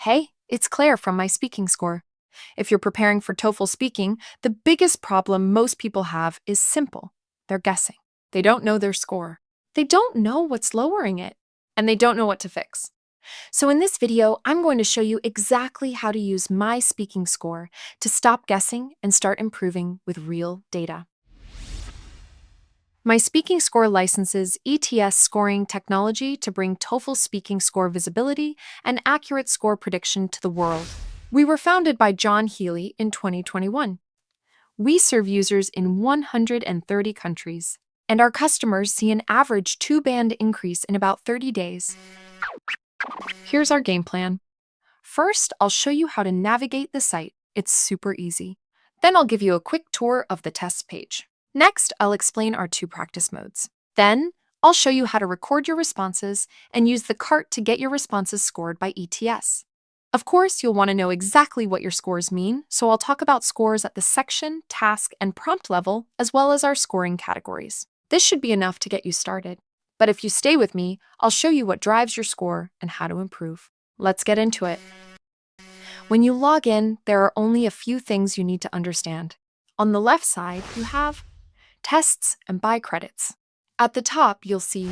Hey, it's Claire from My Speaking Score. If you're preparing for TOEFL speaking, the biggest problem most people have is simple. They're guessing. They don't know their score. They don't know what's lowering it, and they don't know what to fix. So in this video, I'm going to show you exactly how to use My Speaking Score to stop guessing and start improving with real data. My Speaking Score licenses ETS scoring technology to bring TOEFL speaking score visibility and accurate score prediction to the world. We were founded by John Healy in 2021. We serve users in 130 countries, and our customers see an average 2-band increase in about 30 days. Here's our game plan. First, I'll show you how to navigate the site. It's super easy. Then I'll give you a quick tour of the test page. Next, I'll explain our 2 practice modes. Then, I'll show you how to record your responses and use the cart to get your responses scored by ETS. Of course, you'll want to know exactly what your scores mean, so I'll talk about scores at the section, task, and prompt level, as well as our scoring categories. This should be enough to get you started. But if you stay with me, I'll show you what drives your score and how to improve. Let's get into it. When you log in, there are only a few things you need to understand. On the left side, you have tests and buy credits. At the top, you'll see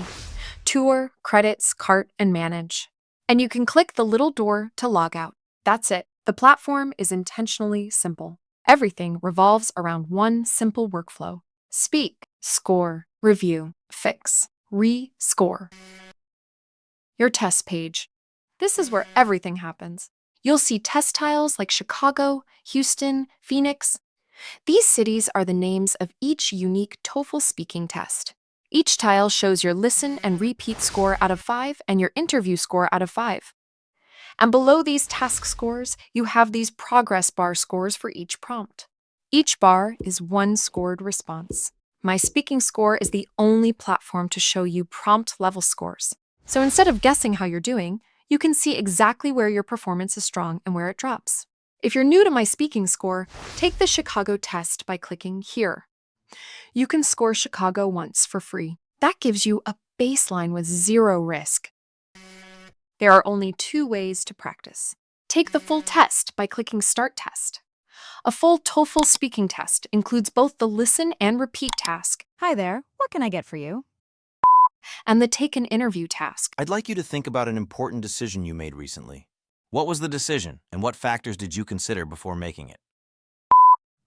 tour, credits, cart, and manage. And you can click the little door to log out. That's it. The platform is intentionally simple. Everything revolves around one simple workflow. Speak, score, review, fix, re-score. Your test page. This is where everything happens. You'll see test tiles like Chicago, Houston, Phoenix. These cities are the names of each unique TOEFL speaking test. Each tile shows your listen and repeat score out of 5 and your interview score out of 5. And below these task scores, you have these progress bar scores for each prompt. Each bar is one scored response. My Speaking Score is the only platform to show you prompt level scores. So instead of guessing how you're doing, you can see exactly where your performance is strong and where it drops. If you're new to My Speaking Score, take the Chicago test by clicking here. You can score Chicago once for free. That gives you a baseline with 0 risk. There are only 2 ways to practice. Take the full test by clicking Start Test. A full TOEFL speaking test includes both the listen and repeat task Hi there, what can I get for you? and the take an interview task. I'd like you to think about an important decision you made recently. What was the decision, and what factors did you consider before making it?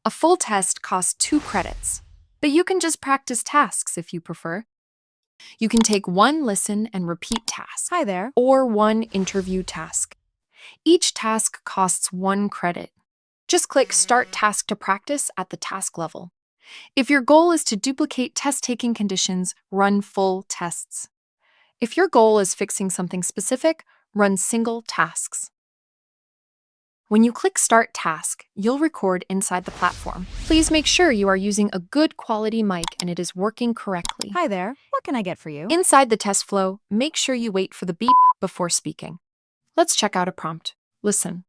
A full test costs 2 credits, but you can just practice tasks if you prefer. You can take 1 listen and repeat task Hi there. or 1 interview task. Each task costs 1 credit. Just click Start Task to practice at the task level. If your goal is to duplicate test-taking conditions, run full tests. If your goal is fixing something specific, run single tasks. When you click Start Task, you'll record inside the platform. Please make sure you are using a good quality mic and it is working correctly. Hi there, what can I get for you? Inside the test flow, make sure you wait for the beep before speaking. Let's check out a prompt. Listen.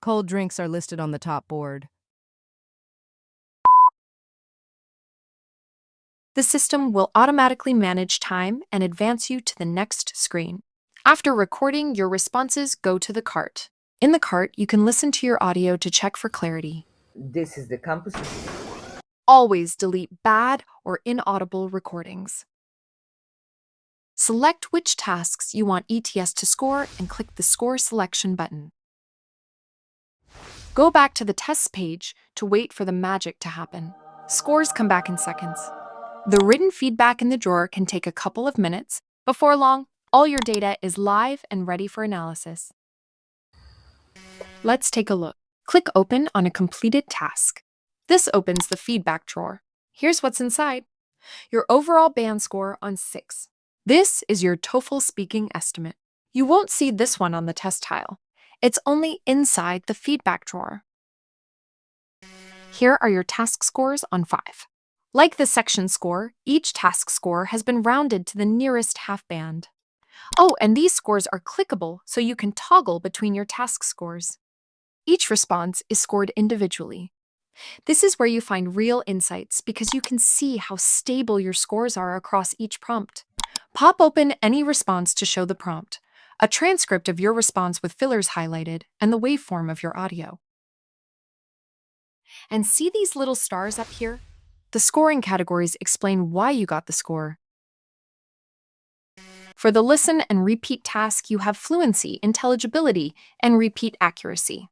Cold drinks are listed on the top board. The system will automatically manage time and advance you to the next screen. After recording, your responses go to the cart. In the cart, you can listen to your audio to check for clarity. This is the campus. Always delete bad or inaudible recordings. Select which tasks you want ETS to score and click the Score Selection button. Go back to the test page to wait for the magic to happen. Scores come back in seconds. The written feedback in the drawer can take a couple of minutes. Before long, all your data is live and ready for analysis. Let's take a look. Click Open on a completed task. This opens the feedback drawer. Here's what's inside. Your overall band score on 6. This is your TOEFL speaking estimate. You won't see this one on the test tile. It's only inside the feedback drawer. Here are your task scores on 5. Like the section score, each task score has been rounded to the nearest half band. Oh, and these scores are clickable, so you can toggle between your task scores. Each response is scored individually. This is where you find real insights because you can see how stable your scores are across each prompt. Pop open any response to show the prompt. a transcript of your response with fillers highlighted, and the waveform of your audio. And see these little stars up here? The scoring categories explain why you got the score. For the listen and repeat task, you have fluency, intelligibility, and repeat accuracy.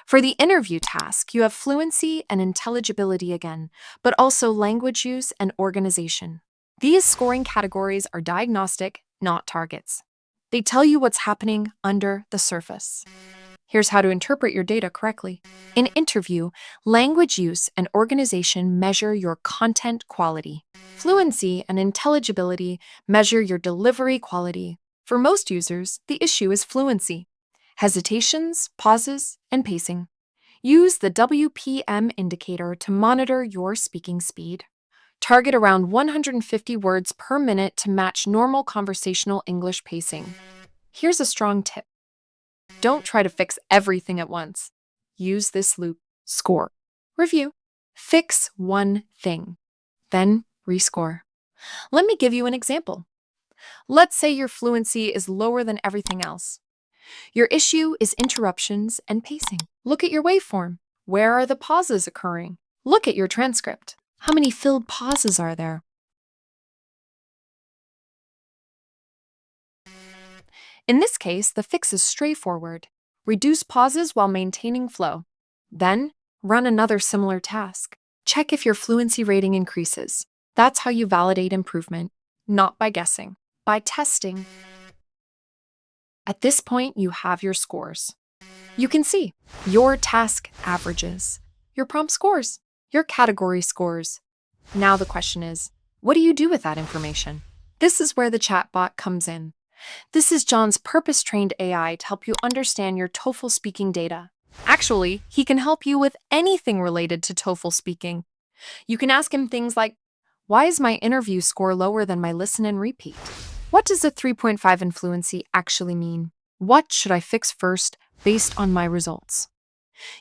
For the interview task, you have fluency and intelligibility again, but also language use and organization. These scoring categories are diagnostic, not targets. They tell you what's happening under the surface. Here's how to interpret your data correctly. In interview, language use and organization measure your content quality. Fluency and intelligibility measure your delivery quality. For most users, the issue is fluency. Hesitations, pauses, and pacing. Use the WPM indicator to monitor your speaking speed. Target around 150 words per minute to match normal conversational English pacing. Here's a strong tip. Don't try to fix everything at once. Use this loop. Score. Review. Fix one thing. Then rescore. Let me give you an example. Let's say your fluency is lower than everything else. Your issue is interruptions and pacing. Look at your waveform. Where are the pauses occurring? Look at your transcript. How many filled pauses are there? In this case, the fix is straightforward. Reduce pauses while maintaining flow. Then, run another similar task. Check if your fluency rating increases. That's how you validate improvement, not by guessing, by testing. At this point, you have your scores. You can see your task averages, your prompt scores, your category scores. Now the question is, what do you do with that information? This is where the chatbot comes in. This is John's purpose-trained AI to help you understand your TOEFL speaking data. Actually, he can help you with anything related to TOEFL speaking. You can ask him things like, why is my interview score lower than my listen and repeat? What does a 3.5 in fluency actually mean? What should I fix first based on my results?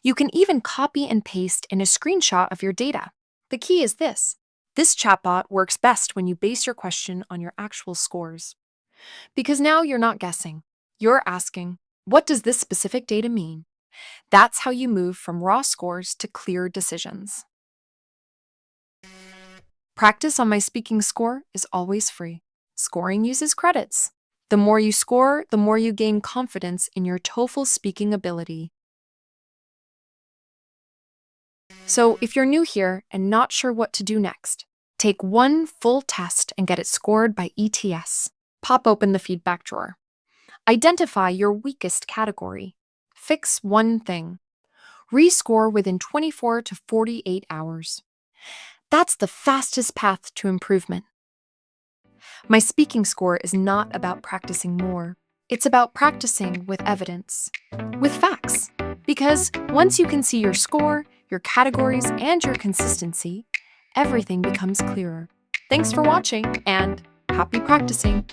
You can even copy and paste in a screenshot of your data. The key is this. This chatbot works best when you base your question on your actual scores. Because now you're not guessing. You're asking, what does this specific data mean? That's how you move from raw scores to clear decisions. Practice on my speaking score is always free. Scoring uses credits. The more you score, the more you gain confidence in your TOEFL speaking ability. So if you're new here and not sure what to do next, take one full test and get it scored by ETS. Pop open the feedback drawer. Identify your weakest category. Fix one thing. Rescore within 24 to 48 hours. That's the fastest path to improvement. My speaking score is not about practicing more. It's about practicing with evidence, with facts. Because once you can see your score, your categories, and your consistency, everything becomes clearer. Thanks for watching, and happy practicing!